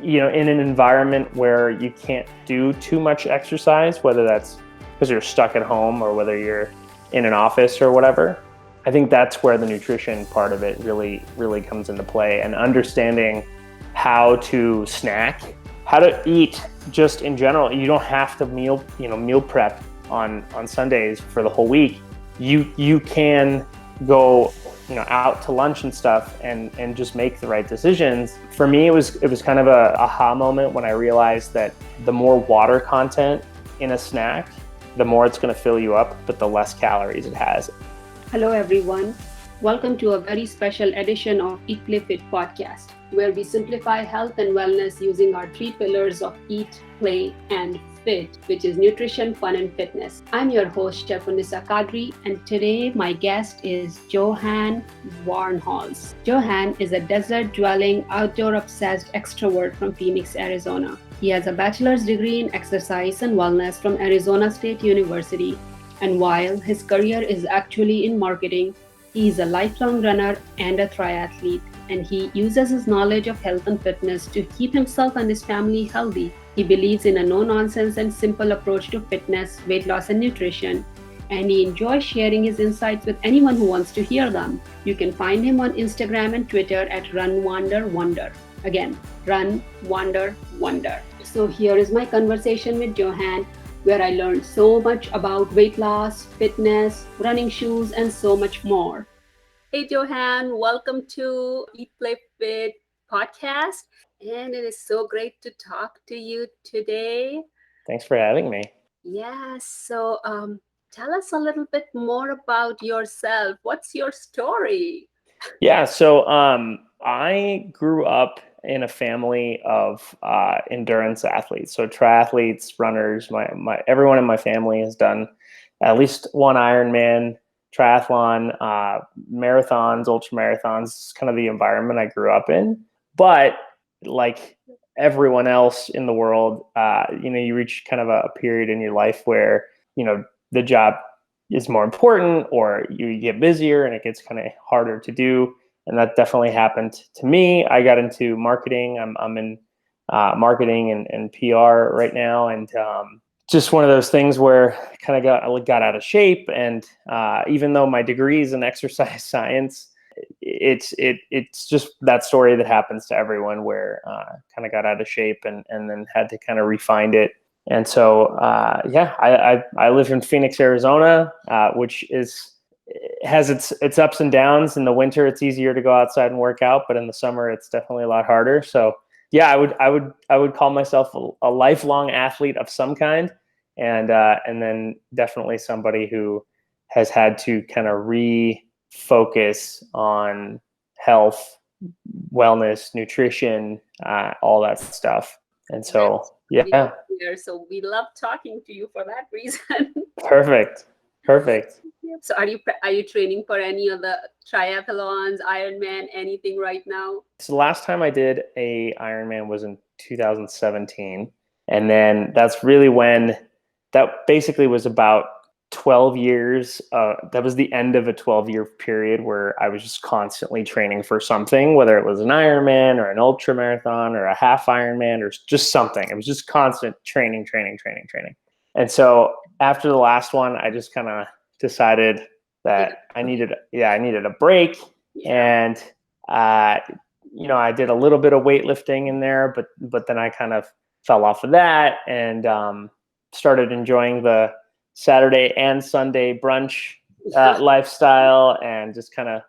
in an environment where you can't do too much exercise, whether that's because you're stuck at home or whether you're in an office or whatever, I think that's where the nutrition part of it really, really comes into play, and understanding how to snack, how to eat just in general. You don't have to meal prep on Sundays for the whole week. You can go out to lunch and stuff and just make the right decisions. For me, it was kind of a aha moment when I realized that the more water content in a snack, the more it's going to fill you up, but the less calories it has. Hello everyone. Welcome to a very special edition of Eat, Play, Fit podcast, where we simplify health and wellness using our three pillars of eat, play, and fit, which is nutrition, fun, and fitness. I'm your host, Chef Unisa Kadri, and today my guest is Johann Warnholtz. Johann is a desert-dwelling, outdoor-obsessed extrovert from Phoenix, Arizona. He has a bachelor's degree in exercise and wellness from Arizona State University, and while his career is actually in marketing, he is a lifelong runner and a triathlete, and he uses his knowledge of health and fitness to keep himself and his family healthy. He believes in a no-nonsense and simple approach to fitness, weight loss, and nutrition, and he enjoys sharing his insights with anyone who wants to hear them. You can find him on Instagram and Twitter at Run Wander Wonder. Again, Run Wander Wonder. So here is my conversation with Johann, where I learned so much about weight loss, fitness, running shoes, and so much more. Hey Johann, welcome to Eat, Play, Fit podcast. And it is so great to talk to you today. Thanks for having me. Yeah, so tell us a little bit more about yourself. What's your story? Yeah, so I grew up in a family of endurance athletes, so triathletes, runners. My everyone in my family has done at least one Ironman, triathlon, marathons, ultra marathons. It's kind of the environment I grew up in. But like everyone else in the world, you reach kind of a period in your life where the job is more important, or you get busier and it gets kind of harder to do. And that definitely happened to me. I got into marketing. I'm in marketing and PR right now, and just one of those things where I kind of got out of shape. And even though my degree is in exercise science, it's just that story that happens to everyone, where kind of got out of shape and then had to kind of refine it. And so I live in Phoenix, Arizona, which has its ups and downs. In the winter, it's easier to go outside and work out, but in the summer, it's definitely a lot harder. So yeah, I would call myself a lifelong athlete of some kind, and then definitely somebody who has had to kind of refocus on health, wellness, nutrition, all that stuff. And so yeah. So we love talking to you for that reason. Perfect. So are you training for any of the triathlons, Ironman, anything right now? So the last time I did a Ironman was in 2017. And then that's really when that basically was about 12 years. That was the end of a 12-year period where I was just constantly training for something, whether it was an Ironman or an ultra marathon or a half Ironman or just something. It was just constant training. And so after the last one, I just kind of decided that I needed a break. And I did a little bit of weightlifting in there, but then I kind of fell off of that and started enjoying the Saturday and Sunday brunch lifestyle, and just kind of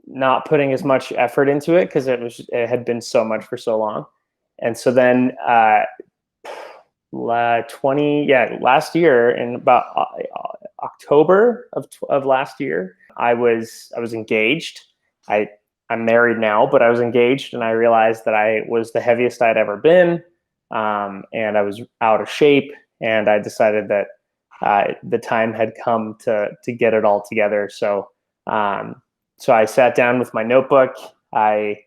not putting as much effort into it because it had been so much for so long. And so then last year, in about October of last year, I was engaged. I'm married now, but I was engaged, and I realized that I was the heaviest I'd ever been, and I was out of shape. And I decided that the time had come to get it all together. So I sat down with my notebook. I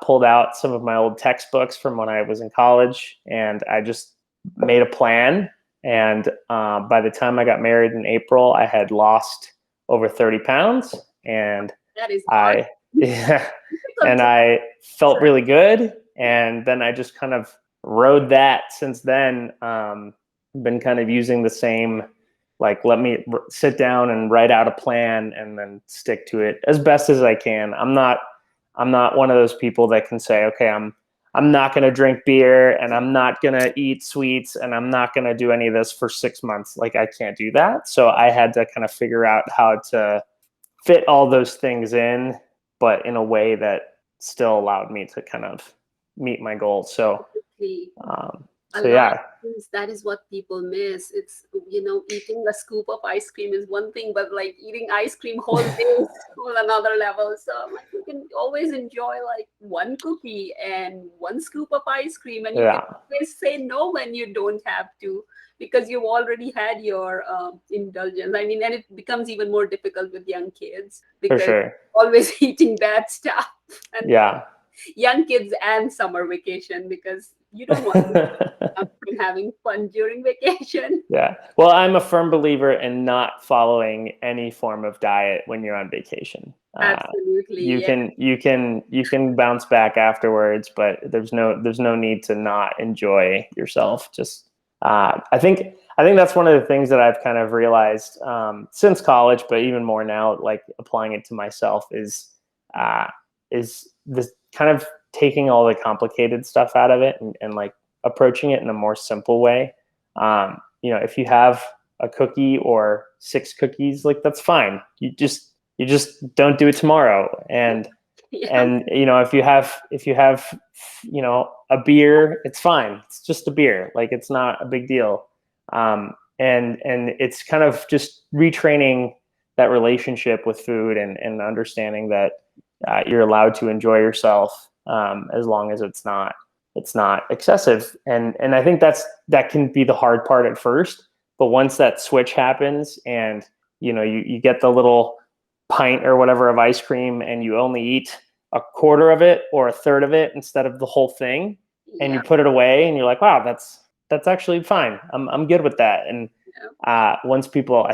pulled out some of my old textbooks from when I was in college, and I just made a plan. And by the time I got married in April, I had lost over 30 pounds. And that is hard. and I felt really good. And then I just kind of rode that since then. Been kind of using the same, like, let me sit down and write out a plan and then stick to it as best as I can. I'm not one of those people that can say, okay, I'm not going to drink beer and I'm not going to eat sweets and I'm not going to do any of this for 6 months. Like, I can't do that. So I had to kind of figure out how to fit all those things in, but in a way that still allowed me to kind of meet my goals. So, A lot of things, that is what people miss. It's, eating a scoop of ice cream is one thing, but like eating ice cream whole day is whole another level. So like, you can always enjoy like one cookie and one scoop of ice cream, and you can always say no when you don't have to, because you've already had your indulgence. I mean, and it becomes even more difficult with young kids because always eating bad stuff. And young kids and summer vacation, because you don't want to be having fun during vacation. Yeah. Well, I'm a firm believer in not following any form of diet when you're on vacation. Absolutely. You can bounce back afterwards, but there's no need to not enjoy yourself. Just I think that's one of the things that I've kind of realized since college, but even more now, like applying it to myself, is this kind of taking all the complicated stuff out of it and like approaching it in a more simple way. If you have a cookie or 6 cookies, like, that's fine. You just don't do it tomorrow. And if you have a beer, it's fine. It's just a beer. Like, it's not a big deal. And it's kind of just retraining that relationship with food and understanding that you're allowed to enjoy yourself as long as it's not excessive. And I think that can be the hard part at first, but once that switch happens and you get the little pint or whatever of ice cream and you only eat a quarter of it or a third of it instead of the whole thing, and you put it away and you're like, wow, that's actually fine. I'm good with that. And once people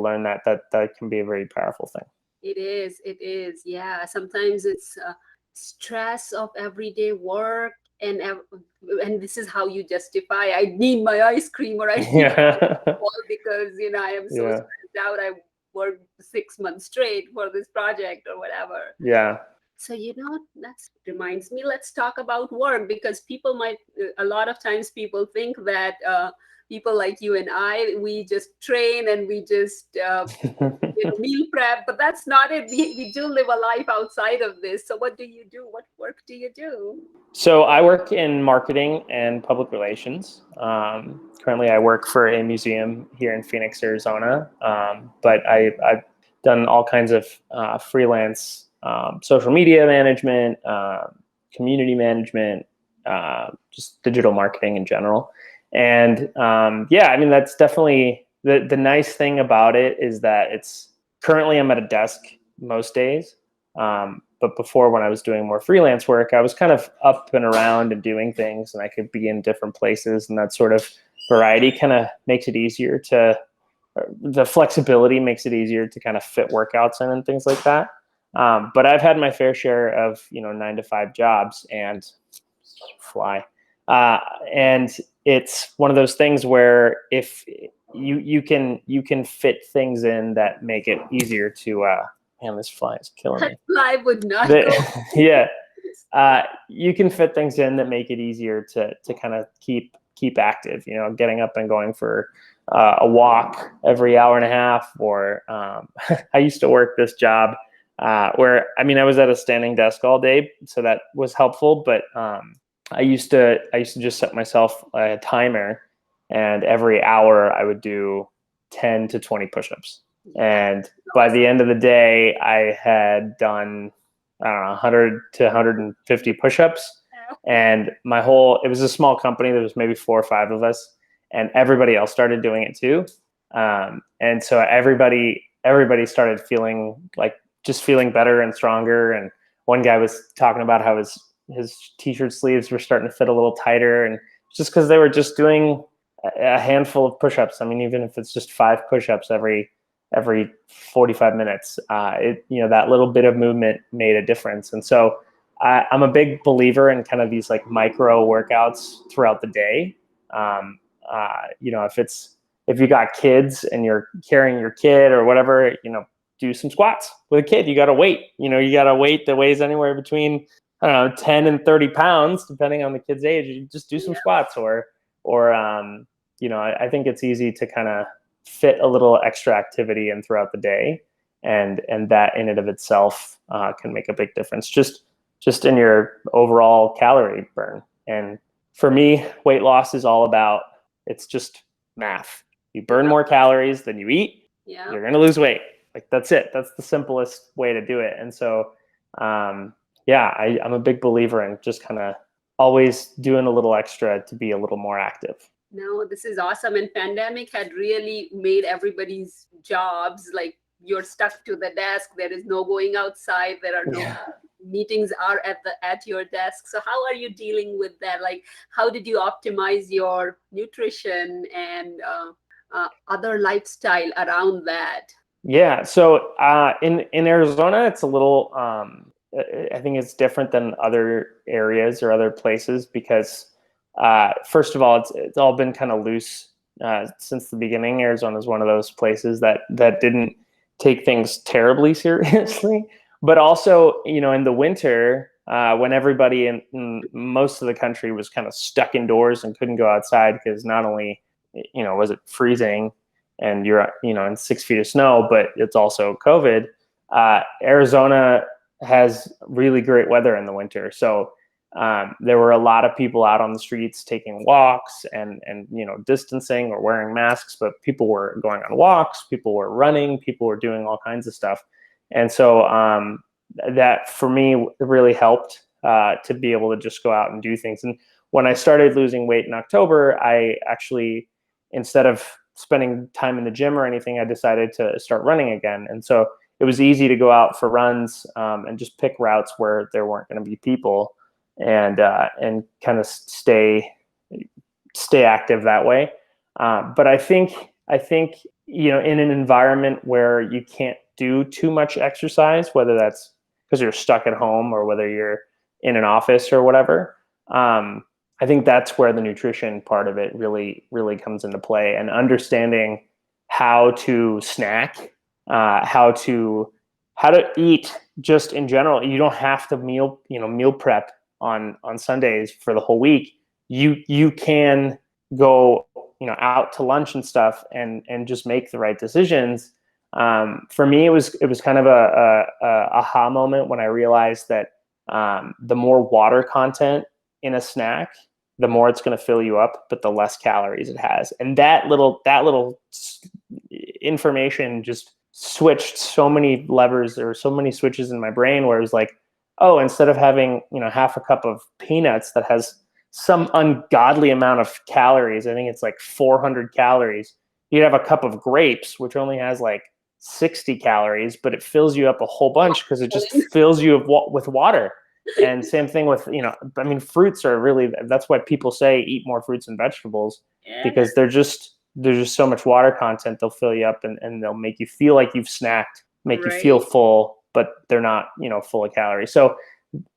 learn that can be a very powerful thing. It is. Yeah. Sometimes it's stress of everyday work, and this is how you justify, I need my ice cream, or I need because I am so stressed out. I worked 6 months straight for this project or whatever. Yeah. So that reminds me, let's talk about work, because a lot of times people think that people like you and I, we just train and we just meal prep, but that's not it. We do live a life outside of this. So what do you do? What work do you do? So I work in marketing and public relations. Currently, I work for a museum here in Phoenix, Arizona. But I've done all kinds of freelance social media management, community management, just digital marketing in general. And that's definitely the nice thing about it is that currently I'm at a desk most days. But before, when I was doing more freelance work, I was kind of up and around and doing things, and I could be in different places, and that sort of variety kind of makes it easier the flexibility makes it easier to kind of fit workouts in and things like that. But I've had my fair share of 9 to 5 jobs and fly. And it's one of those things where if you can fit things in that make it easier to man, this fly is killing me. That fly would not go. Yeah. You can fit things in that make it easier to kind of keep active, getting up and going for a walk every hour and a half, or I used to work this job where, I was at a standing desk all day, so that was helpful, but I used to just set myself a timer, and every hour I would do 10 to 20 push-ups. And by the end of the day, I had done, I don't know, 100 to 150 push-ups. And it was a small company. There was maybe 4 or 5 of us, and everybody else started doing it too. And so everybody started feeling better and stronger. And one guy was talking about how his t-shirt sleeves were starting to fit a little tighter, and just because they were just doing a handful of push-ups. Even if it's just 5 push-ups every 45 minutes, that little bit of movement made a difference. And so I'm a big believer in kind of these like micro workouts throughout the day. You know, if you got kids and you're carrying your kid or whatever, you know, do some squats with a kid. You got to weight, you know, you got a weight that weighs anywhere between, I don't know, 10 and 30 pounds, depending on the kid's age. You just do some squats or, you know, I think it's easy to kind of fit a little extra activity in throughout the day. And that in and of itself can make a big difference just in your overall calorie burn. And for me, weight loss is all about, it's just math. You burn more calories than you eat, you're going to lose weight. Like that's it. That's the simplest way to do it. And so, yeah, I'm a big believer in just kind of always doing a little extra to be a little more active. No, this is awesome. And pandemic had really made everybody's jobs like you're stuck to the desk. There is no going outside. There are no meetings are at your desk. So how are you dealing with that? Like, how did you optimize your nutrition and other lifestyle around that? Yeah. So in Arizona, it's a little. I think it's different than other areas or other places because first of all, it's all been kind of loose since the beginning. Arizona is one of those places that didn't take things terribly seriously. But also, you know, in the winter, when everybody in most of the country was kind of stuck indoors and couldn't go outside because not only, you know, was it freezing and you're, you know, in 6 feet of snow, but it's also COVID. Arizona has really great weather in the winter. So there were a lot of people out on the streets taking walks and you know, distancing or wearing masks, but people were going on walks, people were running, people were doing all kinds of stuff. And so that for me really helped to be able to just go out and do things. And when I started losing weight in October, I actually, instead of spending time in the gym or anything, I decided to start running again. And so it was easy to go out for runs and just pick routes where there weren't going to be people and kind of stay active that way. But I think, you know, in an environment where you can't do too much exercise, whether that's because you're stuck at home or whether you're in an office or whatever, I think that's where the nutrition part of it really, really comes into play, and understanding how to snack, how to eat just in general. You don't have to meal prep on Sundays for the whole week. You can go, you know, out to lunch and stuff and just make the right decisions. For me, it was kind of a aha moment when I realized that the more water content in a snack, the more it's going to fill you up, but the less calories it has. And that little information just switched so many levers or so many switches in my brain where it was like, oh, instead of having, you know, half a cup of peanuts that has some ungodly amount of calories, I think it's like 400 calories, you'd have a cup of grapes, which only has like 60 calories, but it fills you up a whole bunch because it just fills you with water. And same thing with, you know, I mean, fruits are really, that's why people say eat more fruits and vegetables, because there's just so much water content. They'll fill you up and they'll make you feel like you've snacked, make you feel full, but they're not, you know, full of calories. So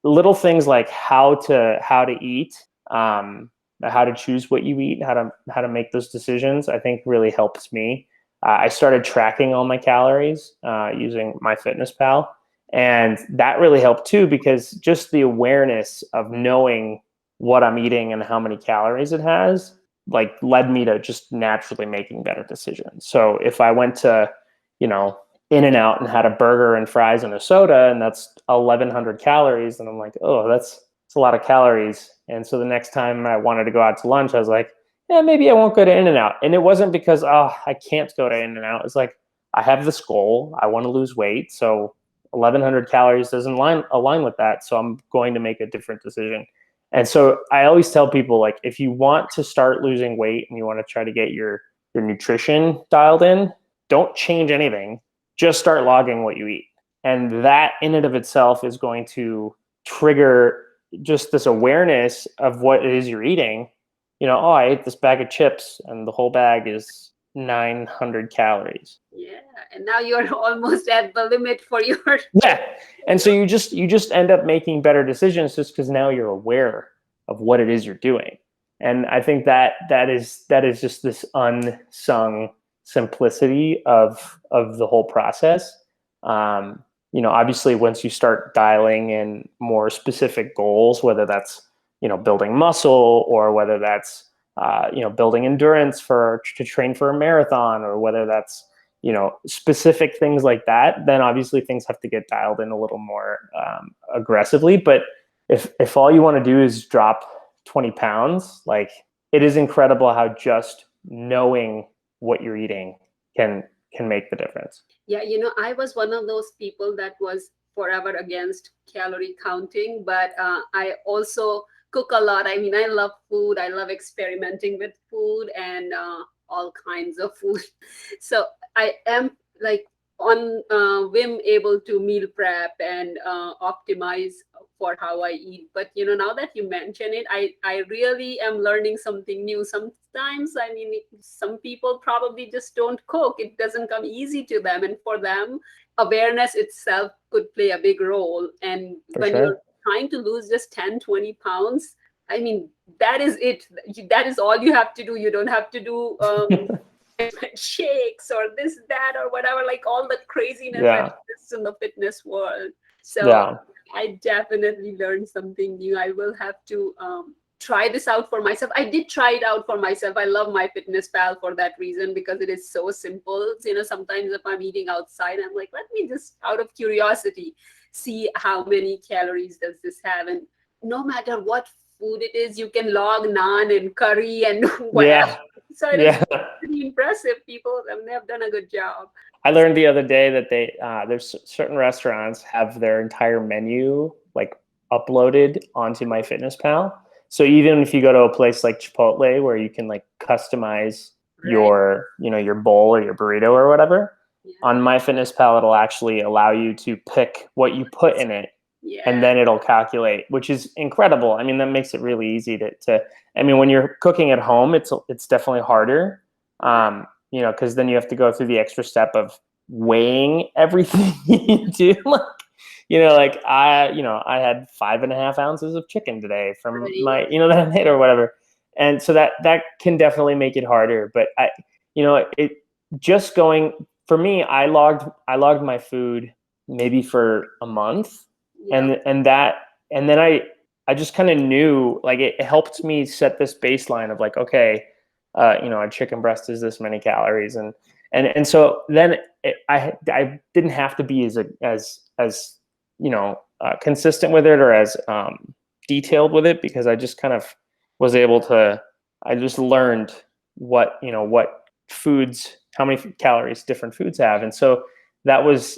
little things like how to eat, how to choose what you eat, how to make those decisions, I think really helps me. I started tracking all my calories using MyFitnessPal. And that really helped too, because just the awareness of knowing what I'm eating and how many calories it has, like, led me to just naturally making better decisions. So if I went to, you know, In-N-Out and had a burger and fries and a soda, and that's 1,100 calories, and I'm like, oh, that's a lot of calories. And so the next time I wanted to go out to lunch, I was like, yeah, maybe I won't go to In-N-Out. And it wasn't because, oh, I can't go to In-N-Out. It's like, I have this goal. I want to lose weight. So 1,100 calories doesn't align with that. So I'm going to make a different decision. And so I always tell people, like, if you want to start losing weight and you want to try to get your nutrition dialed in, don't change anything. Just start logging what you eat. And that in and of itself is going to trigger just this awareness of what it is you're eating. You know, oh, I ate this bag of chips and the whole bag is 900 calories. Yeah, and now you're almost at the limit for your. Yeah. And so you just end up making better decisions just because now you're aware of what it is you're doing. And I think that is just this unsung simplicity of the whole process. Obviously once you start dialing in more specific goals, whether that's, building muscle, or whether that's building endurance to train for a marathon, or whether that's specific things like that, then obviously things have to get dialed in a little more aggressively. But if all you want to do is drop 20 pounds, like, it is incredible how just knowing what you're eating can make the difference. Yeah, I was one of those people that was forever against calorie counting, but I also cook a lot. I mean, I love food. I love experimenting with food and all kinds of food. So I am like on whim able to meal prep and optimize for how I eat. But now that you mention it, I really am learning something new. Sometimes, I mean, some people probably just don't cook. It doesn't come easy to them, and for them, awareness itself could play a big role. And For when sure. you're trying to lose just 10-20 pounds, I mean, that is it. That is all you have to do. You don't have to do shakes or this, that, or whatever, like all the craziness that Yeah. exists in the fitness world. So Yeah. I definitely learned something new. I will have to try this out for myself. I did try it out for myself. I love my fitness pal for that reason, because it is so simple. Sometimes if I'm eating outside, I'm like, let me just, out of curiosity, see how many calories does this have. And no matter what food it is, you can log naan and curry and whatever. Yeah. So it is Yeah. pretty impressive. People, they have done a good job. I learned the other day that there's certain restaurants have their entire menu like uploaded onto MyFitnessPal. So even if you go to a place like Chipotle, where you can like customize Right. your bowl or your burrito or whatever, Yeah. on MyFitnessPal it'll actually allow you to pick what you put in it, Yeah. and then it'll calculate, which is incredible. I mean, that makes it really easy to I mean, when you're cooking at home, it's definitely harder. Because then you have to go through the extra step of weighing everything you do. I had 5.5 ounces of chicken today from Right. my, that I made or whatever. And so that can definitely make it harder. But it just going, for me, I logged my food maybe for a month. Yeah. And then I just kind of knew, like, it helped me set this baseline of like, okay, a chicken breast is this many calories, and so then I didn't have to be as consistent with it, or as detailed with it, because I just kind of was able to. I just learned what foods, how many calories different foods have, and so that was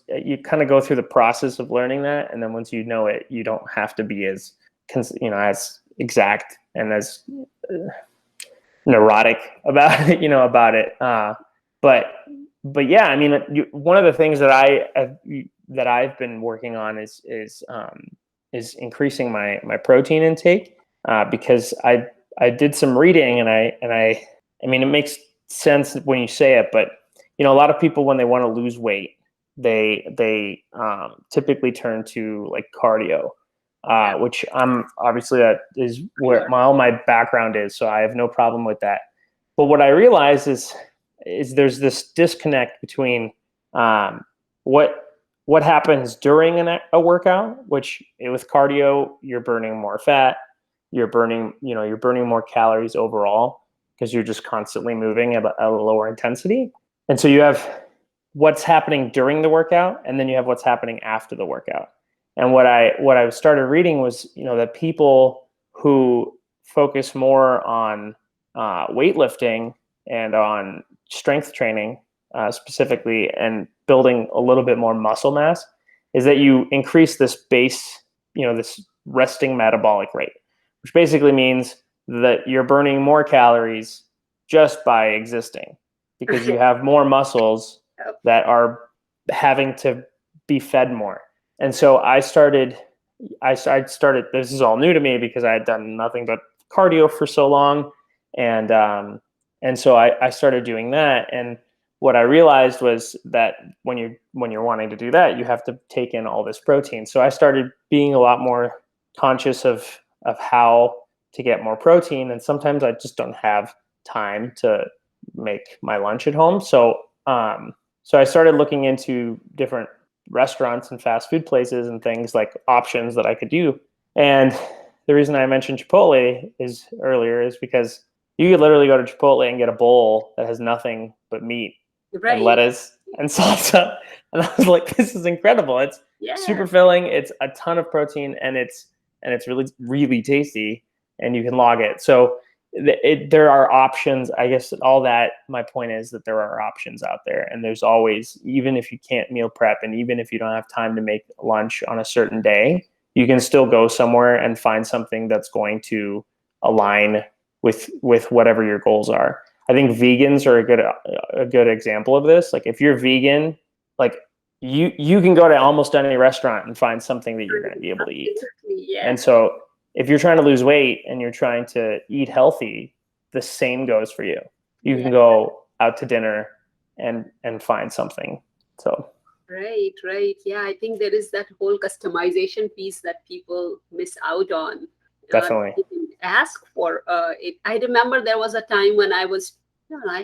you kind of go through the process of learning that, and then once you know it, you don't have to be as as exact and as neurotic about it. But yeah, I mean, one of the things that I've been working on is increasing my protein intake, because I did some reading, and I mean, it makes sense when you say it, but a lot of people, when they want to lose weight, they typically turn to like cardio, which I'm obviously, that is where all my background is, so I have no problem with that. But what I realize is there's this disconnect between what happens during a workout, which with cardio you're burning more fat, you're burning more calories overall, because you're just constantly moving at a lower intensity, and so you have what's happening during the workout, and then you have what's happening after the workout. And what I started reading was, that people who focus more on weightlifting and on strength training, specifically, and building a little bit more muscle mass, is that you increase this base, this resting metabolic rate, which basically means that you're burning more calories just by existing, because you have more muscles that are having to be fed more. And so I started, this is all new to me because I had done nothing but cardio for so long. And And so I started doing that. And what I realized was that when you're wanting to do that, you have to take in all this protein. So I started being a lot more conscious of how to get more protein. And sometimes I just don't have time to make my lunch at home. So so I started looking into different restaurants and fast food places and things like options that I could do. And the reason I mentioned Chipotle earlier is because you could literally go to Chipotle and get a bowl that has nothing but meat and lettuce and salsa. And I was like, this is incredible. It's super filling. It's a ton of protein, and it's really, really tasty, and you can log it. So there are options. I guess my point is that there are options out there, and there's always, even if you can't meal prep and even if you don't have time to make lunch on a certain day, you can still go somewhere and find something that's going to align with whatever your goals are. I think vegans are a good example of this. Like if you're vegan, like you can go to almost any restaurant and find something that you're going to be able to eat. Yeah. And so if you're trying to lose weight and you're trying to eat healthy, the same goes for you. You can go out to dinner and find something. So Right. Yeah, I think there is that whole customization piece that people miss out on. Definitely. Ask for it. I remember there was a time when I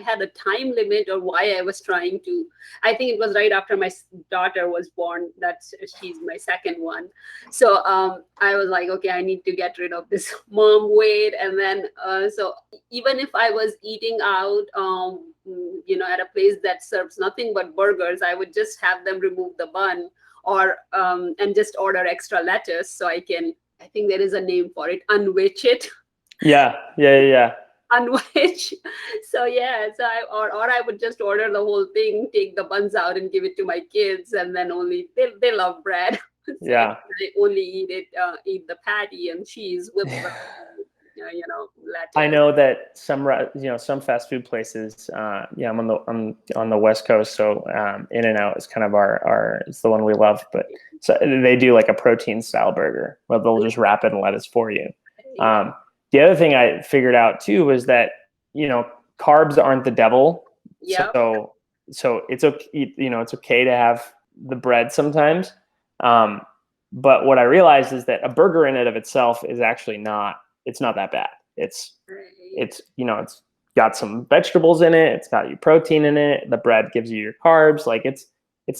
had a time limit, or why I was trying to. I think it was right after my daughter was born. She's my second one. So I was like, okay, I need to get rid of this mom weight. And then so even if I was eating out, at a place that serves nothing but burgers, I would just have them remove the bun, or and just order extra lettuce so I think there is a name for it, unwich it. Yeah. Unwich. So I would just order the whole thing, take the buns out and give it to my kids, and then only they love bread. So yeah. I only eat the patty and cheese with the lettuce. I know that some fast food places. I'm on the West Coast, so In-N-Out is kind of it's the one we love. But so they do like a protein style burger where they'll just wrap it in lettuce for you. The other thing I figured out too was that carbs aren't the devil. Yeah. So it's okay. It's okay to have the bread sometimes. But what I realized is that a burger in and of itself is actually not. It's not that bad. It's got some vegetables in it. It's got your protein in it. The bread gives you your carbs. Like it's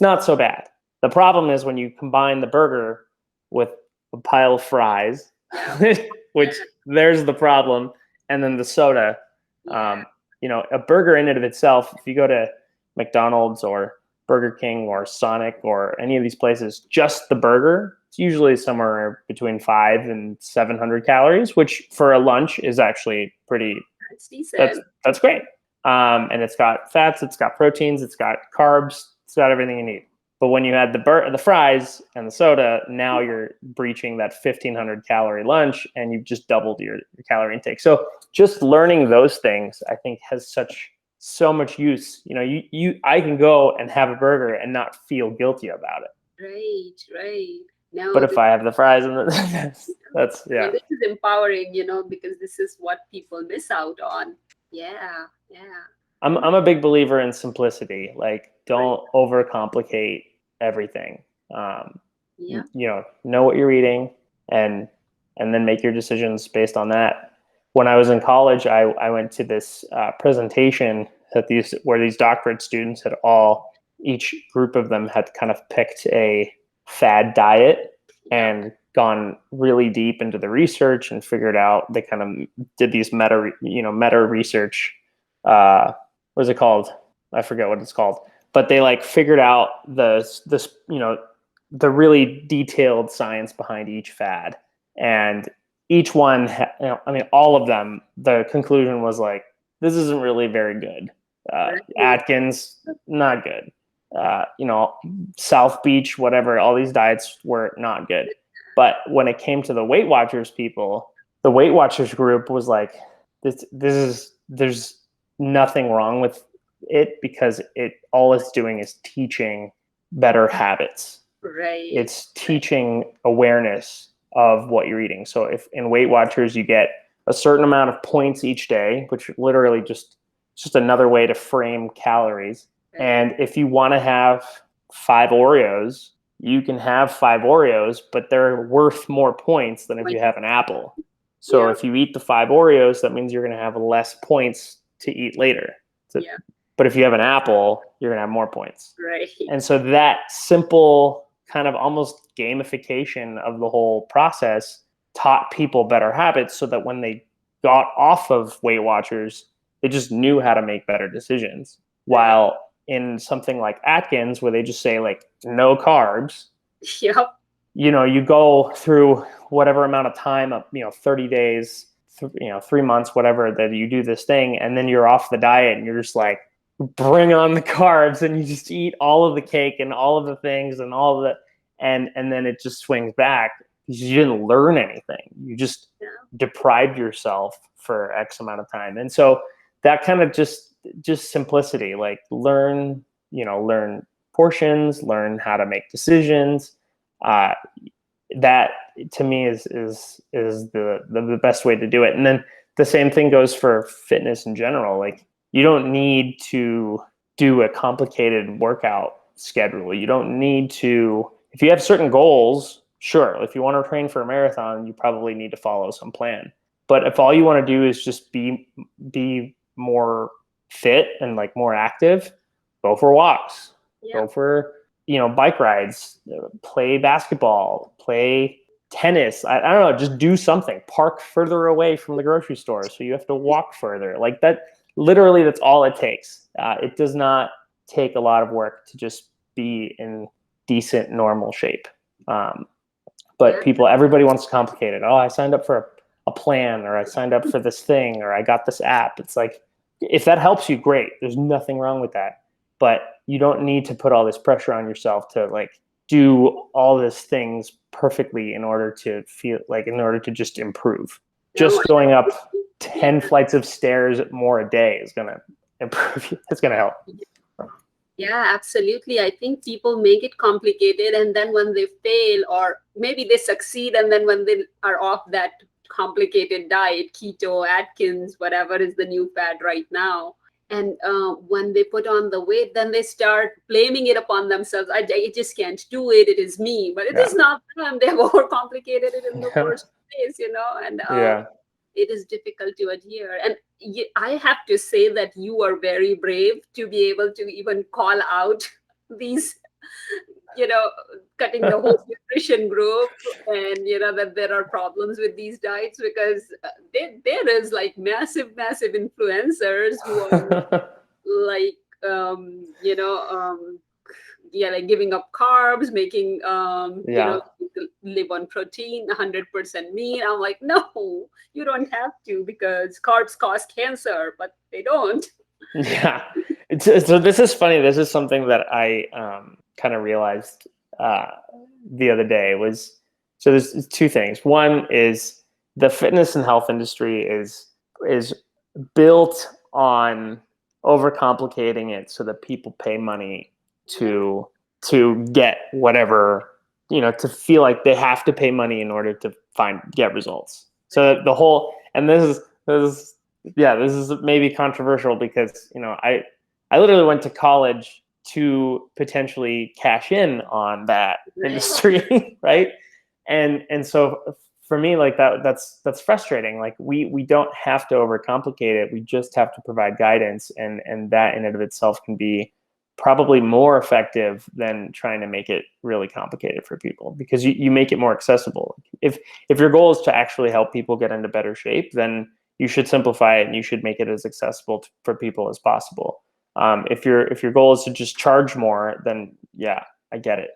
not so bad. The problem is when you combine the burger with a pile of fries, which there's the problem. And then the soda, a burger in and of itself, if you go to McDonald's or Burger King or Sonic or any of these places, just the burger, it's usually somewhere between 500 and 700 calories, which for a lunch is actually pretty. That's decent. That's great. And it's got fats, it's got proteins, it's got carbs, it's got everything you need. But when you add the fries and the soda, now you're breaching that 1,500 calorie lunch, and you've just doubled your calorie intake. So just learning those things, I think, has so much use. I can go and have a burger and not feel guilty about it. Right. No, but if I have the fries and that's Well, this is empowering, because this is what people miss out on. Yeah. I'm a big believer in simplicity. Like, don't overcomplicate everything. Know what you're eating, and then make your decisions based on that. When I was in college, I went to this presentation where these doctorate students each group of them had kind of picked a fad diet and gone really deep into the research and figured out. They kind of did these meta research. What is it called? I forget what it's called. But they figured out the really detailed science behind each fad, and each one, all of them, the conclusion was this isn't really very good. Atkins, not good. South Beach, whatever, all these diets were not good. But when it came to the Weight Watchers people, the Weight Watchers group was like, there's nothing wrong with it, because all it's doing is teaching better habits. Right. It's teaching awareness of what you're eating. So if in Weight Watchers you get a certain amount of points each day, which literally just just another way to frame calories. And if you want to have 5 Oreos, you can have 5 Oreos, but they're worth more points than if you have an apple. So if you eat the 5 Oreos, that means you're going to have less points to eat later. But if you have an apple, you're going to have more points. Right. And so that simple kind of almost gamification of the whole process taught people better habits, so that when they got off of Weight Watchers, they just knew how to make better decisions. While in something like Atkins, where they just say like no carbs, you go through whatever amount of time, 30 days, 3 months, whatever, that you do this thing, and then you're off the diet and you're just like, bring on the carbs, and you just eat all of the cake and all of the things and all of the, and then it just swings back because you didn't learn anything. You just deprived yourself for X amount of time. And so that kind of just simplicity, like learn portions, learn how to make decisions. That to me is the best way to do it. And then the same thing goes for fitness in general. Like, you don't need to do a complicated workout schedule. You don't need to, if you have certain goals, sure. If you want to train for a marathon, you probably need to follow some plan. But if all you want to do is just be more fit and like more active, go for walks, go for, bike rides, play basketball, play tennis. I don't know, just do something. Park further away from the grocery store, so you have to walk further. Like that, literally, that's all it takes. It does not take a lot of work to just be in decent, normal shape. But everybody wants to complicate it. Oh, I signed up for a plan, or I signed up for this thing, or I got this app. It's like, if that helps you, great. There's nothing wrong with that. But you don't need to put all this pressure on yourself to like do all these things perfectly in order to just improve. Just going up 10 flights of stairs more a day is going to improve you. It's going to help. Yeah, absolutely. I think people make it complicated, and then when they fail, or maybe they succeed, and then when they are off that complicated diet, keto, Atkins, whatever is the new fad right now, and when they put on the weight, then they start blaming it upon themselves. I just can't do it. It is me. But it is not them. They have overcomplicated it in the first place, and it is difficult to adhere. And I have to say that you are very brave to be able to even call out these, cutting the whole nutrition group, and that there are problems with these diets, because there is like massive influencers who are like like giving up carbs, making live on protein, 100% meat. I'm like, no, you don't have to, because carbs cause cancer, but they don't. Yeah. So this is funny. This is something that I kind of realized the other day. So there's 2 things. One is the fitness and health industry is built on overcomplicating it so that people pay money to get whatever, to feel like they have to pay money in order to get results. So the whole, and this is maybe controversial, because I literally went to college to potentially cash in on that industry, right? And so for me, like that's frustrating. Like we don't have to overcomplicate it. We just have to provide guidance, and that in and of itself can be probably more effective than trying to make it really complicated for people, because you make it more accessible. If your goal is to actually help people get into better shape, then you should simplify it and you should make it as accessible for people as possible. If your goal is to just charge more, then yeah, I get it.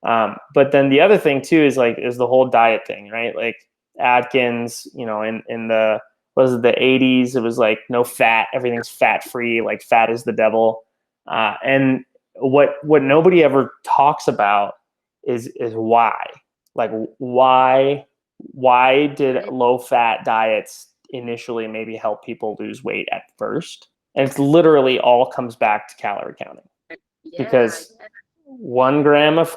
But then the other thing too is the whole diet thing, right? Like Atkins, in the, the 80s, it was like no fat, everything's fat free, like fat is the devil. And what nobody ever talks about is why. Like why did low fat diets initially maybe help people lose weight at first? And it's literally all comes back to calorie counting, because 1 gram of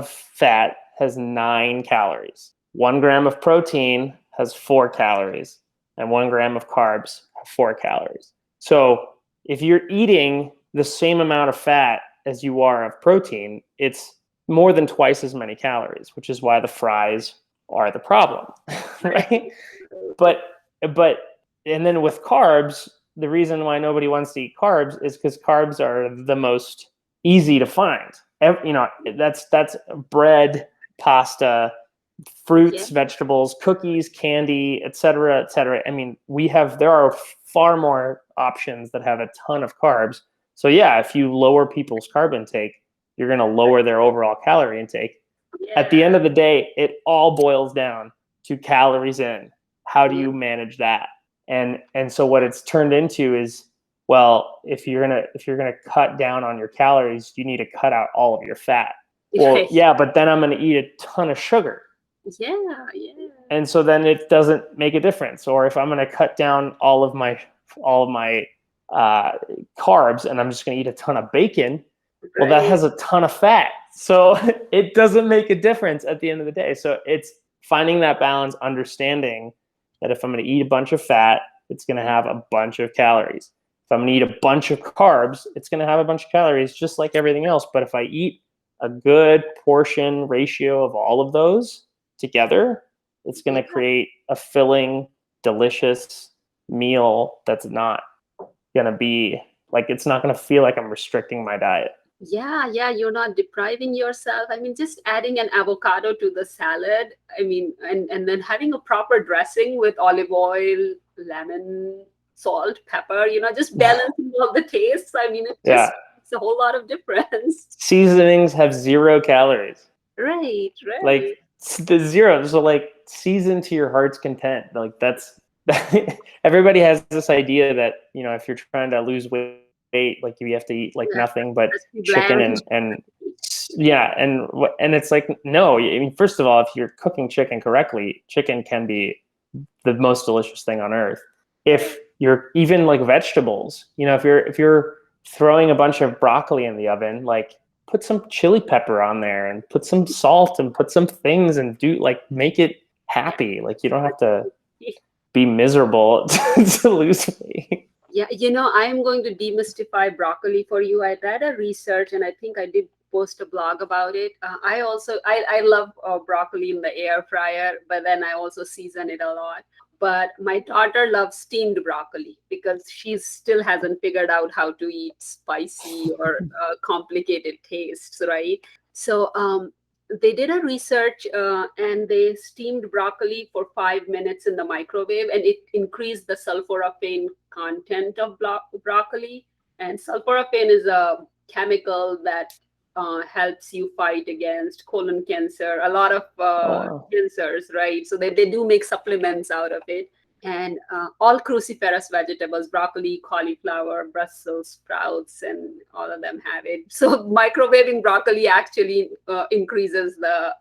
fat has 9 calories. 1 gram of protein has 4 calories, and 1 gram of carbs have 4 calories. So if you're eating the same amount of fat as you are of protein, it's more than twice as many calories, which is why the fries are the problem, right? But but and then with carbs, the reason why nobody wants to eat carbs is because carbs are the most easy to find. You know, that's bread, pasta, fruits, vegetables, cookies, candy, et cetera, et cetera. I mean, there are far more options that have a ton of carbs. So yeah, if you lower people's carb intake, you're going to lower their overall calorie intake. At the end of the day, it all boils down to calories in. How do you manage that? And so what it's turned into is, well, if you're gonna cut down on your calories, you need to cut out all of your fat. Well, yeah, but then I'm gonna eat a ton of sugar. Yeah. And so then it doesn't make a difference. Or if I'm going to cut down all of my carbs and I'm just going to eat a ton of bacon, well, that has a ton of fat. So it doesn't make a difference at the end of the day. So it's finding that balance, understanding that if I'm going to eat a bunch of fat, it's going to have a bunch of calories. If I'm going to eat a bunch of carbs, it's going to have a bunch of calories, just like everything else. But if I eat a good portion ratio of all of those together, it's going to create a filling, delicious meal that's not going to be like, it's not going to feel like I'm restricting my diet. Yeah, you're not depriving yourself. I mean, just adding an avocado to the salad, I mean, and then having a proper dressing with olive oil, lemon, salt, pepper, just balancing all the tastes. I mean, it just makes a whole lot of difference. Seasonings have 0 calories. Right. Like the 0. So like season to your heart's content. Like that's everybody has this idea that, if you're trying to lose weight, like you have to eat like nothing but chicken and it's like, no. I mean, first of all, if you're cooking chicken correctly, chicken can be the most delicious thing on earth. If you're even like vegetables, if you're throwing a bunch of broccoli in the oven, like put some chili pepper on there and put some salt and put some things and make it happy. Like you don't have to be miserable to lose weight. Yeah, I'm going to demystify broccoli for you. I read a research and I think I did post a blog about it. I love broccoli in the air fryer, but then I also season it a lot. But my daughter loves steamed broccoli because she still hasn't figured out how to eat spicy or complicated tastes, right? So they did a research and they steamed broccoli for 5 minutes in the microwave, and it increased the sulforaphane content of broccoli. And sulforaphane is a chemical that helps you fight against colon cancer, a lot of cancers, right? So they do make supplements out of it. And all cruciferous vegetables, broccoli, cauliflower, Brussels sprouts, and all of them have it. So microwaving broccoli actually increases the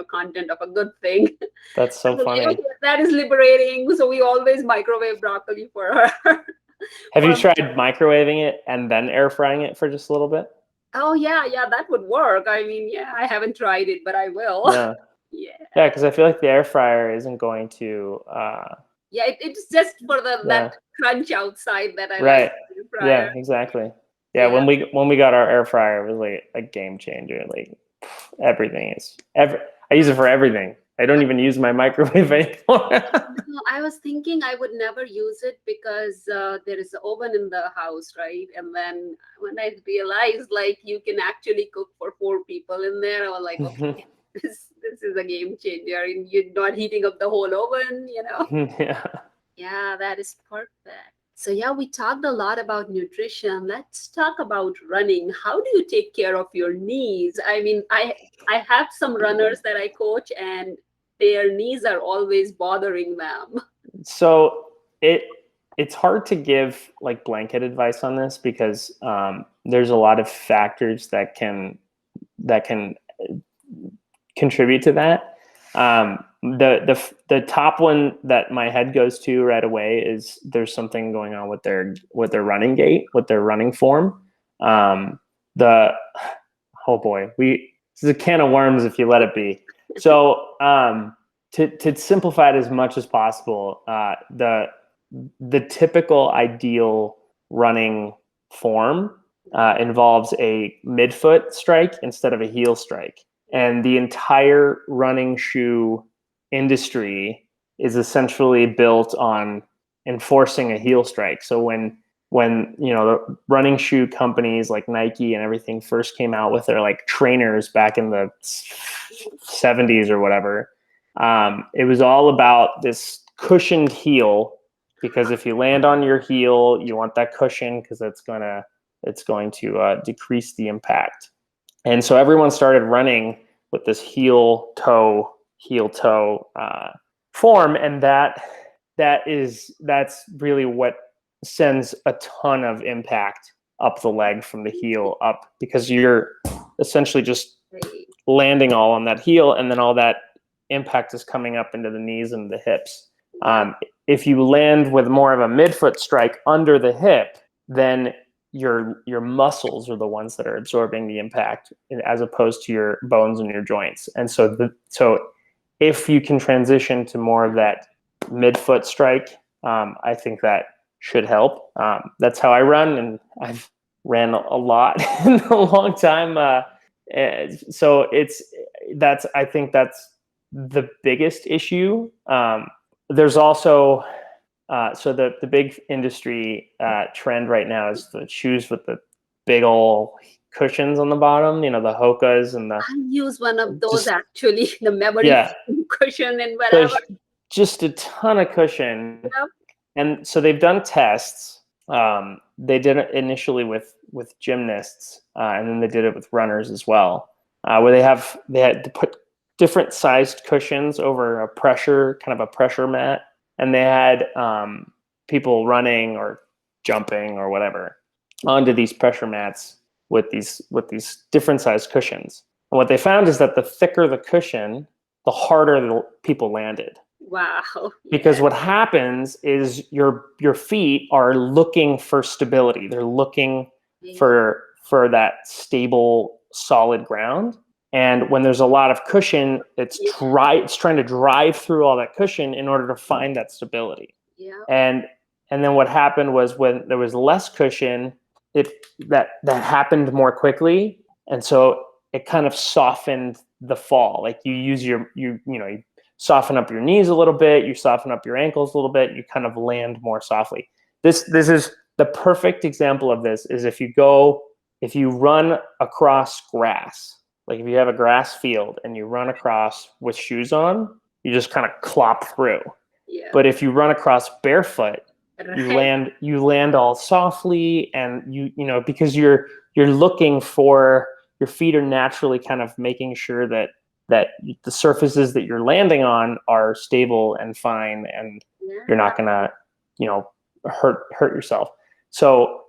content of a good thing. That's so funny. That is liberating. So we always microwave broccoli for her. Have you tried microwaving it and then air frying it for just a little bit? Oh yeah, that would work. I mean, I haven't tried it, but I will. Yeah, because I feel like the air fryer isn't going to. It's just for that crunch outside that I like. Yeah, exactly. Yeah, when we got our air fryer, it was like a game changer. Like everything is I use it for everything. I don't even use my microwave anymore. I was thinking I would never use it because there is an oven in the house, right? And then when I realized like you can actually cook for 4 people in there, I was like, okay, this is a game changer. And you're not heating up the whole oven, Yeah, that is perfect. So we talked a lot about nutrition. Let's talk about running. How do you take care of your knees? I mean, I have some runners that I coach and their knees are always bothering them. So it's hard to give like blanket advice on this because there's a lot of factors that can contribute to that. The top one that my head goes to right away is there's something going on with their running gait, with their running form. This is a can of worms if you let it be. So to simplify it as much as possible, the typical ideal running form involves a midfoot strike instead of a heel strike. And the entire running shoe industry is essentially built on enforcing a heel strike. So when the running shoe companies like Nike and everything first came out with their like trainers back in the 70s or whatever, it was all about this cushioned heel, because if you land on your heel, you want that cushion because it's going to decrease the impact. And so everyone started running with this heel toe form, and that's really what sends a ton of impact up the leg from the heel up, because you're essentially just landing all on that heel, and then all that impact is coming up into the knees and the hips. If you land with more of a midfoot strike under the hip, then your muscles are the ones that are absorbing the impact, as opposed to your bones and your joints. And so if you can transition to more of that midfoot strike, I think that should help. That's how I run, and I've ran a lot in a long time. So I think that's the biggest issue. There's also so the big industry trend right now is the shoes with the big old cushions on the bottom, the Hokas and the. I use one of those actually, the memory cushion and whatever. Just a ton of cushion. Yep. And so they've done tests. They did it initially with gymnasts, and then they did it with runners as well, where they had to put different sized cushions over a pressure mat, and they had people running or jumping or whatever onto these pressure mats with these different sized cushions. And what they found is that the thicker the cushion, the harder the people landed. Wow. Because what happens is your feet are looking for stability. They're looking for that stable, solid ground. And when there's a lot of cushion, it's trying to drive through all that cushion in order to find that stability. Yeah. And then what happened was, when there was less cushion, that happened more quickly, and so it kind of softened the fall. Like you soften up your knees a little bit, you soften up your ankles a little bit, you kind of land more softly. This is the perfect example of this. Is if you run across grass. Like if you have a grass field and you run across with shoes on, you just kind of clop through. Yeah. But if you run across barefoot, you land all softly, and because you're looking for, your feet are naturally kind of making sure that the surfaces that you're landing on are stable and fine, and you're not gonna hurt yourself. So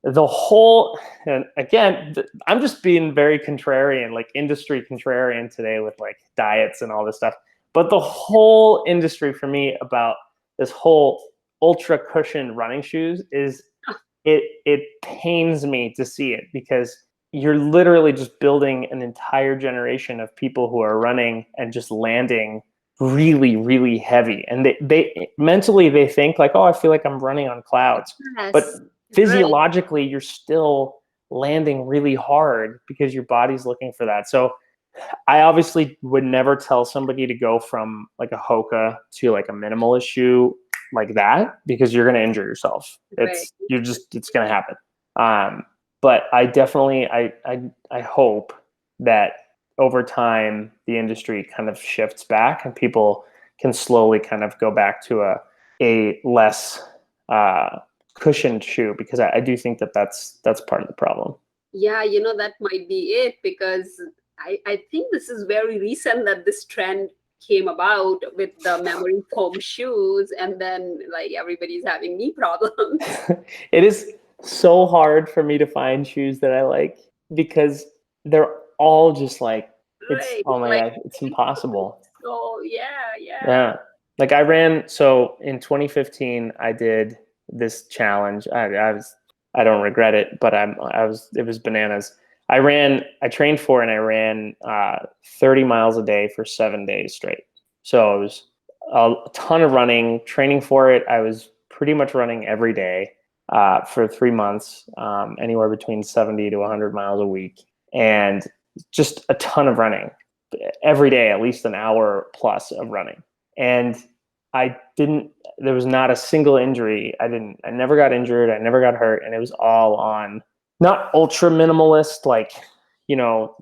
the whole, and again, I'm just being very contrarian, like industry contrarian today with like diets and all this stuff. But the whole industry for me about this whole ultra cushion running shoes is it pains me to see it, because you're literally just building an entire generation of people who are running and just landing really, really heavy. And they mentally they think like, oh, I feel like I'm running on clouds. Yes. But physiologically, you're still landing really hard because your body's looking for that. So I obviously would never tell somebody to go from like a Hoka to like a minimalist shoe like that, because you're going to injure yourself. It's going to happen. But I definitely, I hope that over time the industry kind of shifts back and people can slowly kind of go back to a less cushioned shoe, because I do think that's part of the problem. Yeah, that might be it, because I think this is very recent that this trend came about with the memory foam shoes, and then like everybody's having knee problems. It is so hard for me to find shoes that I like, because they're all just like, oh my God, it's impossible. Oh yeah. Like I in 2015 I did this challenge. I don't regret it, but it was bananas. I trained for and I ran 30 miles a day for 7 days straight. So it was a ton of running, training for it. I was pretty much running every day. for 3 months, anywhere between 70 to 100 miles a week, and just a ton of running every day, at least an hour plus of running. And there was not a single injury. I never got injured. I never got hurt. And it was all on not ultra minimalist, like,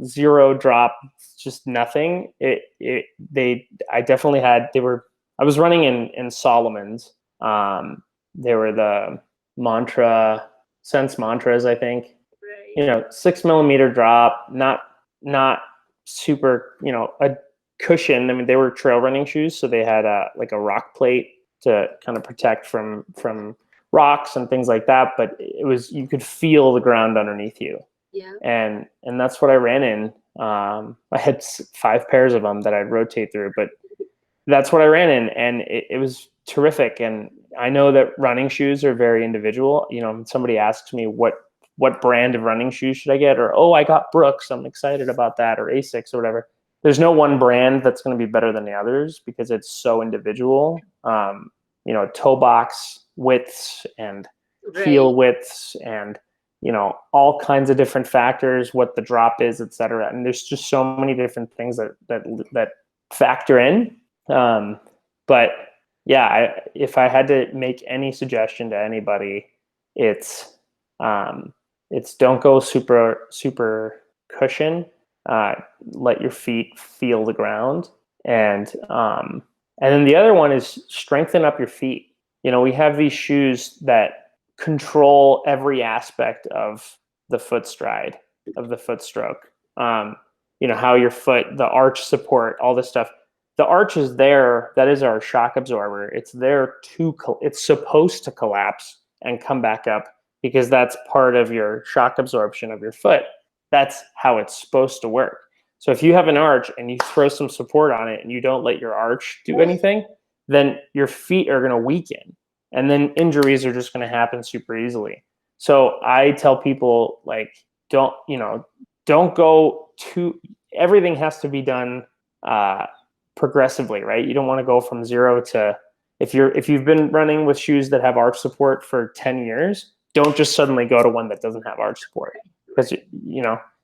zero drop, just nothing. I was running in Solomon's. They were the Sense mantras, I think. Right. 6 millimeter drop, not super, a cushion. I mean, they were trail running shoes, so they had like a rock plate to kind of protect from rocks and things like that. But you could feel the ground underneath you. Yeah. And that's what I ran in. I had 5 pairs of them that I'd rotate through, but that's what I ran in, and it was terrific. And I know that running shoes are very individual. Somebody asks me what brand of running shoes should I get, or, oh, I got Brooks, I'm excited about that, or Asics or whatever. There's no one brand that's going to be better than the others because it's so individual. Toe box widths and heel widths and, all kinds of different factors, what the drop is, et cetera. And there's just so many different things that factor in. But yeah, if I had to make any suggestion to anybody, it's don't go super, super cushion. Let your feet feel the ground. And then the other one is strengthen up your feet. We have these shoes that control every aspect of the foot stride, of the foot stroke. How your foot, the arch support, all this stuff. The arch is there. That is our shock absorber. It's there it's supposed to collapse and come back up because that's part of your shock absorption of your foot. That's how it's supposed to work. So if you have an arch and you throw some support on it and you don't let your arch do anything, then your feet are going to weaken. And then injuries are just going to happen super easily. So I tell people, like, don't go everything has to be done progressively, right? You don't want to go from 0 to, if you've been running with shoes that have arch support for 10 years, don't just suddenly go to one that doesn't have arch support, because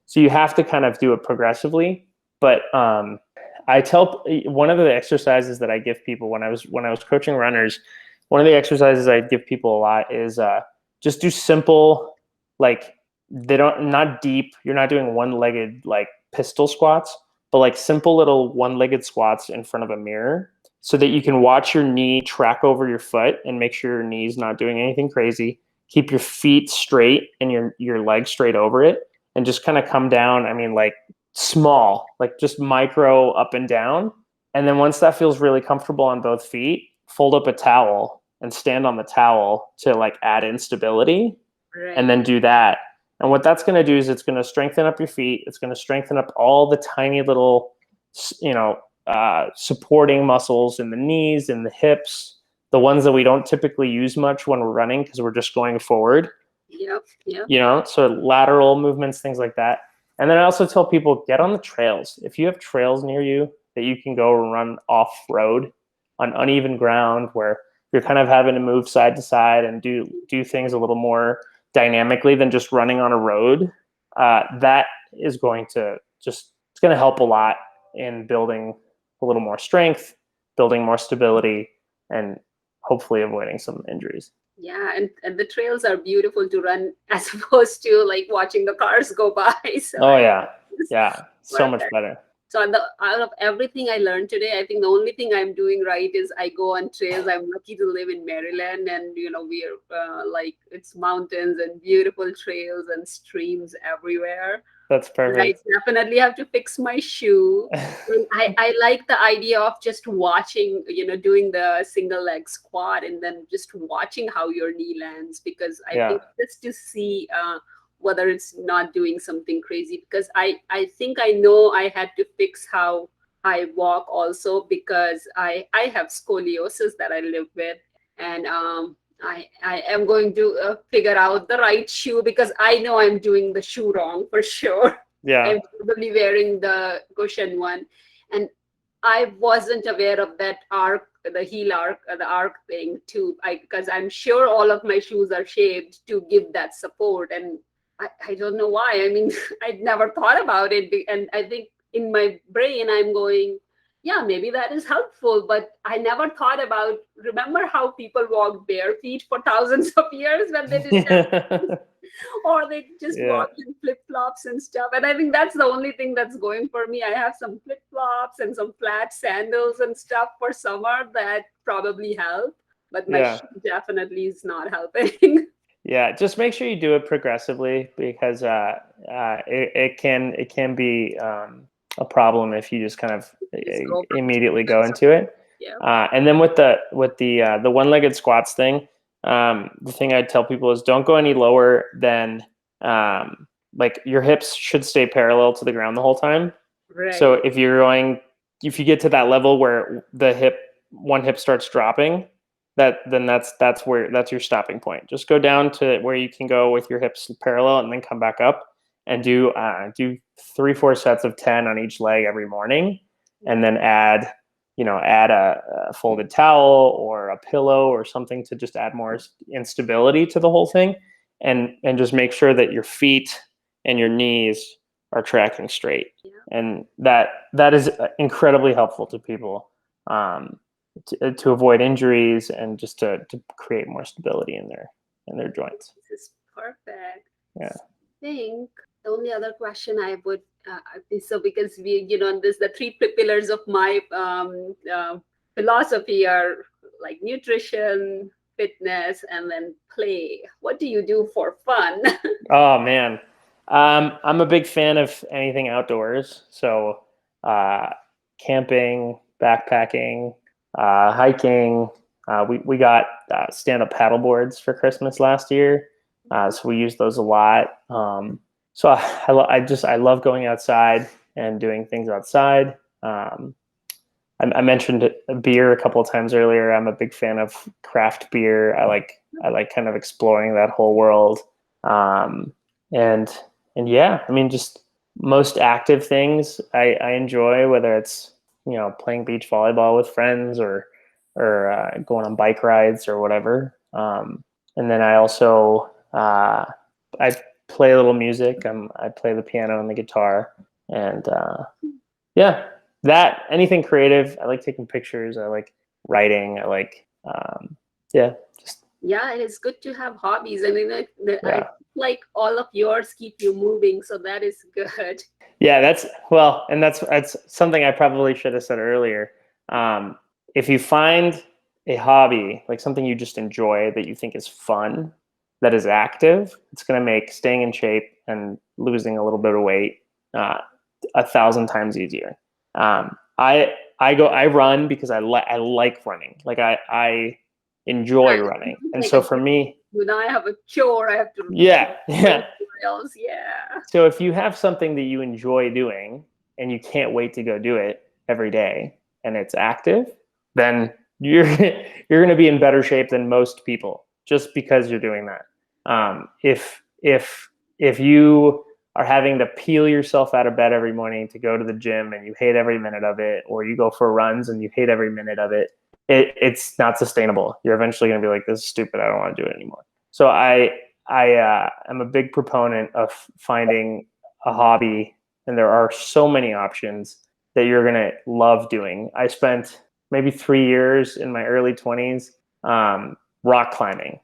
so you have to kind of do it progressively. But I tell, one of the exercises that I give people when I was coaching runners, one of the exercises I give people a lot is just do simple, like, not deep. You're not doing one-legged like pistol squats, but like simple little one-legged squats in front of a mirror, so that you can watch your knee track over your foot and make sure your knee's not doing anything crazy. Keep your feet straight and your legs straight over it, and just kind of come down. I mean, like small, like just micro up and down. And then once that feels really comfortable on both feet, fold up a towel and stand on the towel to like add instability, and then do that. And what that's going to do is it's going to strengthen up your feet. It's going to strengthen up all the tiny little, supporting muscles in the knees and the hips, the ones that we don't typically use much when we're running because we're just going forward. Yep. So lateral movements, things like that. And then I also tell people, get on the trails. If you have trails near you that you can go run off-road on uneven ground where you're kind of having to move side to side and do things a little more dynamically than just running on a road, that is going to it's going to help a lot in building a little more strength, building more stability, and hopefully avoiding some injuries. Yeah, and the trails are beautiful to run as opposed to like watching the cars go by. So So much better. So out of everything I learned today, I think the only thing I'm doing right is I go on trails. I'm lucky to live in Maryland, and we are it's mountains and beautiful trails and streams everywhere. That's perfect. I definitely have to fix my shoe. I like the idea of just watching, doing the single leg squat and then just watching how your knee lands, because I think just to see whether it's not doing something crazy, because I think I know I had to fix how I walk also, because I have scoliosis that I live with, and I am going to figure out the right shoe, because I know I'm doing the shoe wrong for sure. Yeah, I'm probably wearing the cushion one, and I wasn't aware of that arc the heel arc, the arc thing too, because I'm sure all of my shoes are shaped to give that support. And I don't know why. I mean, I'd never thought about it. And I think in my brain, I'm going, yeah, maybe that is helpful. But I never thought about, remember how people walked bare feet for thousands of years when they didn't have or they just Yeah. walk in flip-flops and stuff. And I think that's the only thing that's going for me. I have some flip-flops and some flat sandals and stuff for summer that probably help, but my Yeah. shoe definitely is not helping. Yeah, just make sure you do it progressively because it can be a problem if you just kind of Just go for immediately go into it. yeah. And then with the one-legged squats thing, the thing I'd tell people is don't go any lower than like your hips should stay parallel to the ground the whole time. Right. So if you get to that level where one hip starts dropping, that's your stopping point. Just go down to where you can go with your hips parallel and then come back up and do 3-4 sets of 10 on each leg every morning, and then add a folded towel or a pillow or something to just add more instability to the whole thing, and just make sure that your feet and your knees are tracking straight. Yeah. And that is incredibly helpful to people. To avoid injuries and just to create more stability in their joints. This is perfect. Yeah. I think the only other question I would so because the three pillars of my philosophy are like nutrition, fitness, and then play. What do you do for fun? Oh man, I'm a big fan of anything outdoors. So camping, backpacking, hiking. We got stand-up paddle boards for Christmas last year, so we used those a lot. So I love going outside and doing things outside. I mentioned beer a couple of times earlier. I'm a big fan of craft beer. I like kind of exploring that whole world. And yeah, I mean, just most active things I enjoy, whether it's playing beach volleyball with friends or going on bike rides or whatever. And then I also I play a little music. I play the piano and the guitar, and yeah, that anything creative. I like taking pictures. I like writing. I like Yeah, and it's good to have hobbies. I mean, yeah. I like all of yours keep you moving, so that is good. Yeah, that's something I probably should have said earlier. If you find a hobby, like something you just enjoy that you think is fun, that is active, it's going to make staying in shape and losing a little bit of weight 1,000 times easier. I run because I like running. Like I enjoy running, and so for me, now I have a chore. I have to yeah. else. Yeah. So if you have something that you enjoy doing and you can't wait to go do it every day and it's active, then you're going to be in better shape than most people just because you're doing that. If you are having to peel yourself out of bed every morning to go to the gym and you hate every minute of it, or you go for runs and you hate every minute of it, it's not sustainable. You're eventually going to be like, this is stupid. I don't want to do it anymore. So I am a big proponent of finding a hobby, and there are so many options that you're going to love doing. I spent maybe 3 years in my early 20s rock climbing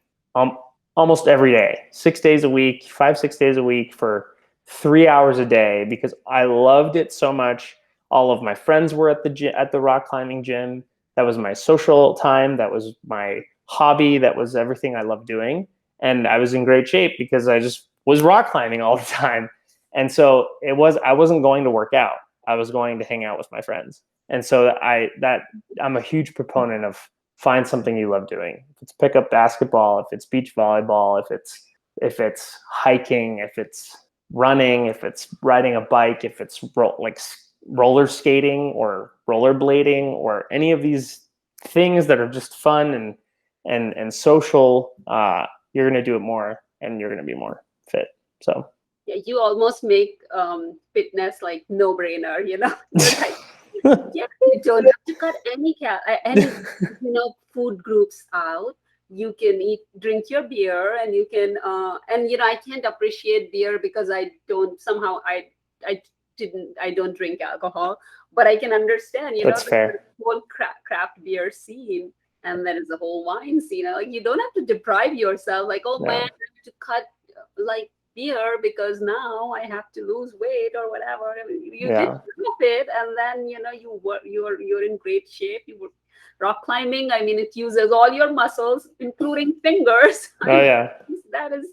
almost every day, 6 days a week, 5-6 days a week for 3 hours a day because I loved it so much. All of my friends were at the rock climbing gym. That was my social time. That was my hobby. That was everything I loved doing. And I was in great shape because I just was rock climbing all the time. And so I wasn't going to work out. I was going to hang out with my friends. And so I'm a huge proponent of find something you love doing. If it's pick up basketball, if it's beach volleyball, if it's hiking, if it's running, if it's riding a bike, if it's roller skating or rollerblading or any of these things that are just fun and social, you're going to do it more and you're going to be more fit. So yeah, you almost make fitness like no brainer, You're like, Yeah, you don't have to cut any food groups out. You can drink your beer, and you can and I can't appreciate beer because I don't drink alcohol, but I can understand, That's the fair. whole craft beer scene, and then there's the whole wine scene. Like, you don't have to deprive yourself, like, oh man, Yeah. I have to cut like beer because now I have to lose weight or whatever. I mean, you did Yeah. it, and then you're in great shape. You were rock climbing. I mean, it uses all your muscles, including fingers. I Oh mean, yeah. that is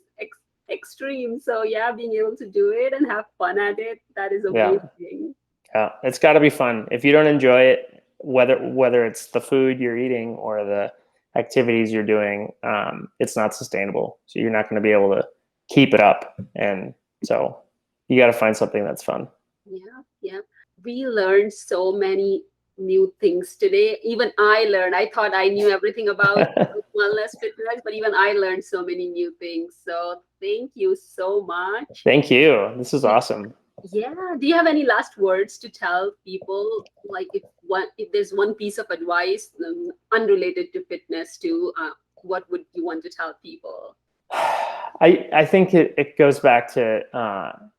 extreme. So yeah, being able to do it and have fun at it, that is Yeah. amazing. Yeah. It's got to be fun. If you don't enjoy it, whether it's the food you're eating or the activities you're doing, it's not sustainable. So you're not going to be able to keep it up. And so you got to find something that's fun. Yeah, yeah. We learned so many new things today. Even I learned. I thought I knew everything about wellness, fitness, but even I learned so many new things. So thank you so much. Thank you. This is awesome. Yeah. Do you have any last words to tell people? Like, if there's one piece of advice unrelated to fitness, what would you want to tell people? I think it goes back to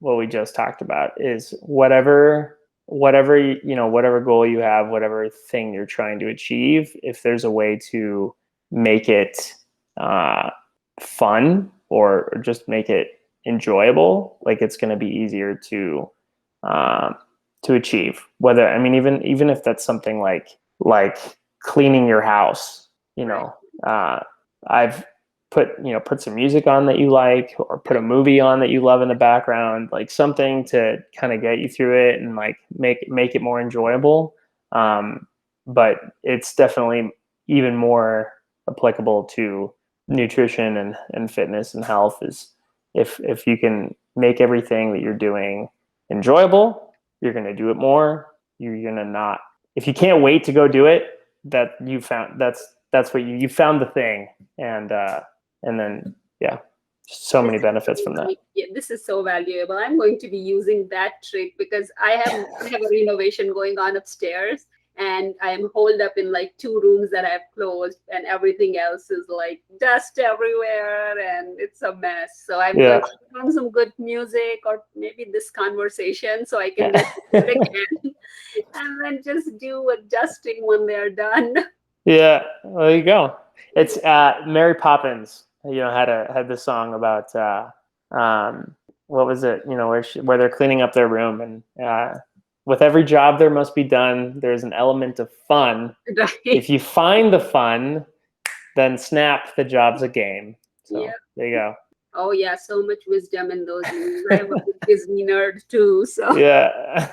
what we just talked about is whatever whatever goal you have, whatever thing you're trying to achieve, if there's a way to make it fun or just make it enjoyable, like it's going to be easier to achieve. Whether, I mean, even if that's something like cleaning your house, I've put some music on that you like, or put a movie on that you love in the background, like something to kind of get you through it and like make it more enjoyable. But it's definitely even more applicable to nutrition and fitness and health, is if you can make everything that you're doing enjoyable, you're going to do it more. You're going to not, if you can't wait to go do it, that you found, that's what you found the thing. And then, yeah, so many benefits from that. Yeah, this is so valuable. I'm going to be using that trick because I have a renovation going on upstairs, and I'm holed up in like 2 rooms that I've closed, and everything else is like dust everywhere, and it's a mess. So I'm going to put on some good music, or maybe this conversation, so I can listen to it again, and then just do adjusting when they're done. Yeah, well, there you go. It's Mary Poppins. Had this song about what was it? Where they're cleaning up their room, and with every job there must be done, there's an element of fun. Right. If you find the fun, then snap, the job's a game. So Yeah. there you go. Oh yeah, so much wisdom in those movies. I'm a Disney nerd too, so Yeah.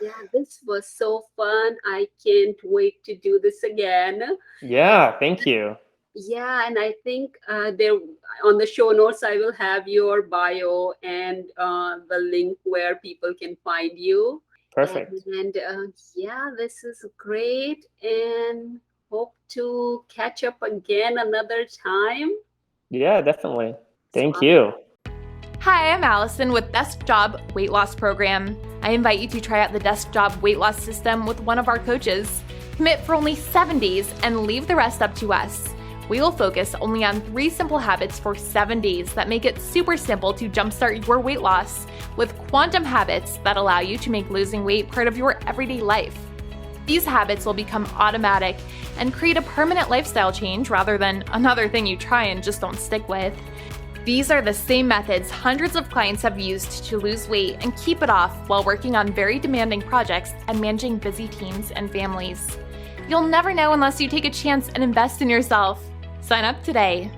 yeah, this was so fun. I can't wait to do this again. Yeah, thank you. Yeah, and I think there on the show notes I will have your bio and the link where people can find you. Perfect. And yeah, this is great, and hope to catch up again another time. Yeah, definitely. Thank you. Hi, I'm Allison with Desk Job Weight Loss Program. I invite you to try out the Desk Job Weight Loss System with one of our coaches. Commit for only 7 days and leave the rest up to us. We will focus only on 3 simple habits for 7 days that make it super simple to jumpstart your weight loss, with quantum habits that allow you to make losing weight part of your everyday life. These habits will become automatic and create a permanent lifestyle change rather than another thing you try and just don't stick with. These are the same methods hundreds of clients have used to lose weight and keep it off while working on very demanding projects and managing busy teams and families. You'll never know unless you take a chance and invest in yourself. Sign up today.